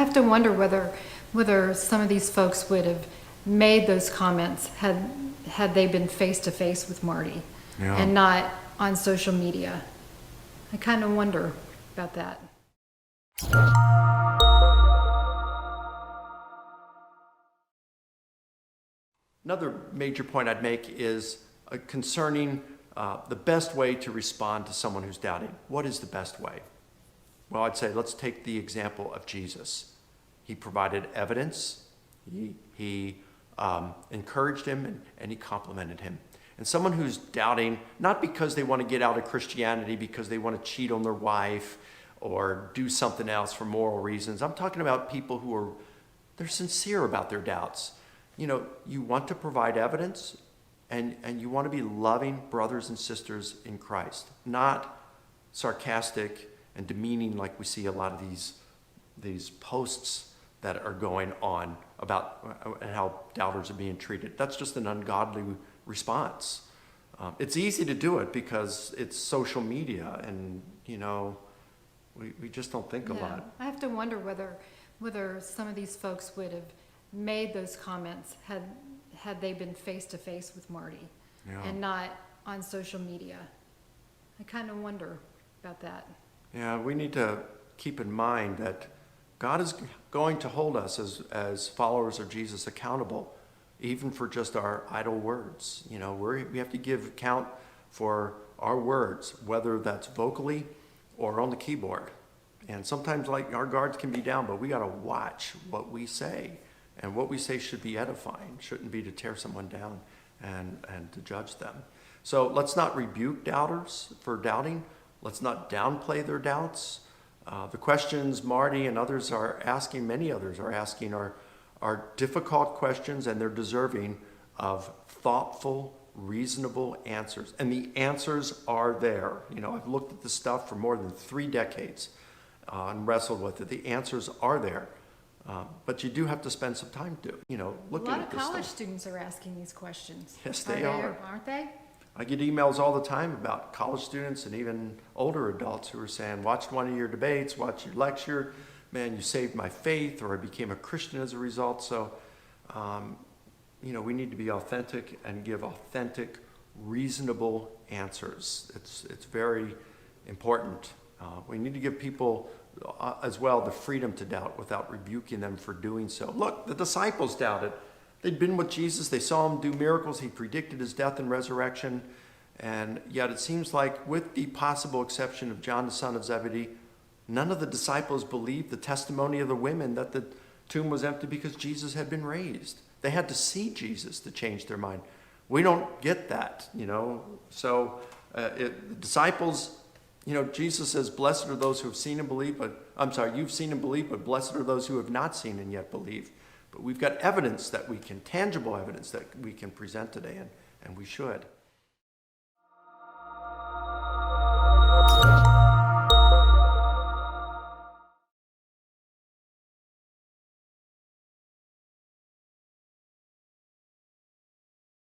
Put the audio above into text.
have to wonder whether some of these folks would have made those comments had they been face to face with Marty and not on social media. I kind of wonder about that. Another major point I'd make is concerning the best way to respond to someone who's doubting. What is the best way? Well, I'd say let's take the example of Jesus. He provided evidence, he encouraged him, and he complimented him. And someone who's doubting, not because they want to get out of Christianity, because they want to cheat on their wife or do something else for moral reasons. I'm talking about people who they're sincere about their doubts. You know, you want to provide evidence and you want to be loving brothers and sisters in Christ, not sarcastic and demeaning like we see a lot of these posts that are going on about how doubters are being treated. That's just an ungodly response. It's easy to do it because it's social media and, you know, we just don't think a lot. I have to wonder whether some of these folks would have made those comments had they been face to face with Marty and not on social media. I kind of wonder about that. Yeah, we need to keep in mind that God is going to hold us as followers of Jesus accountable, even for just our idle words. You know, we have to give account for our words, whether that's vocally or on the keyboard. And sometimes, like, our guards can be down, but we got to watch what we say. And what we say should be edifying, shouldn't be to tear someone down and to judge them. So let's not rebuke doubters for doubting. Let's not downplay their doubts. The questions Marty and others are asking, many others are asking, are difficult questions, and they're deserving of thoughtful, reasonable answers. And the answers are there. You know, I've looked at this stuff for more than 3 decades and wrestled with it. The answers are there. But you do have to spend some time to, you know, looking at this stuff. A lot of college students are asking these questions. Yes, they are. Aren't they? I get emails all the time about college students and even older adults who are saying, watched one of your debates, watched your lecture, man, you saved my faith, or I became a Christian as a result. So, you know, we need to be authentic and give authentic, reasonable answers. It's very important. We need to give people as well the freedom to doubt without rebuking them for doing so. Look, the disciples doubted. They'd been with Jesus. They saw him do miracles. He predicted his death and resurrection. And yet it seems like, with the possible exception of John, the son of Zebedee, none of the disciples believed the testimony of the women that the tomb was empty because Jesus had been raised. They had to see Jesus to change their mind. We don't get that, you know. So the disciples, you know, Jesus says, blessed are those who have seen and believe, you've seen and believe, but blessed are those who have not seen and yet believe. But we've got evidence that tangible evidence that we can present today, and we should.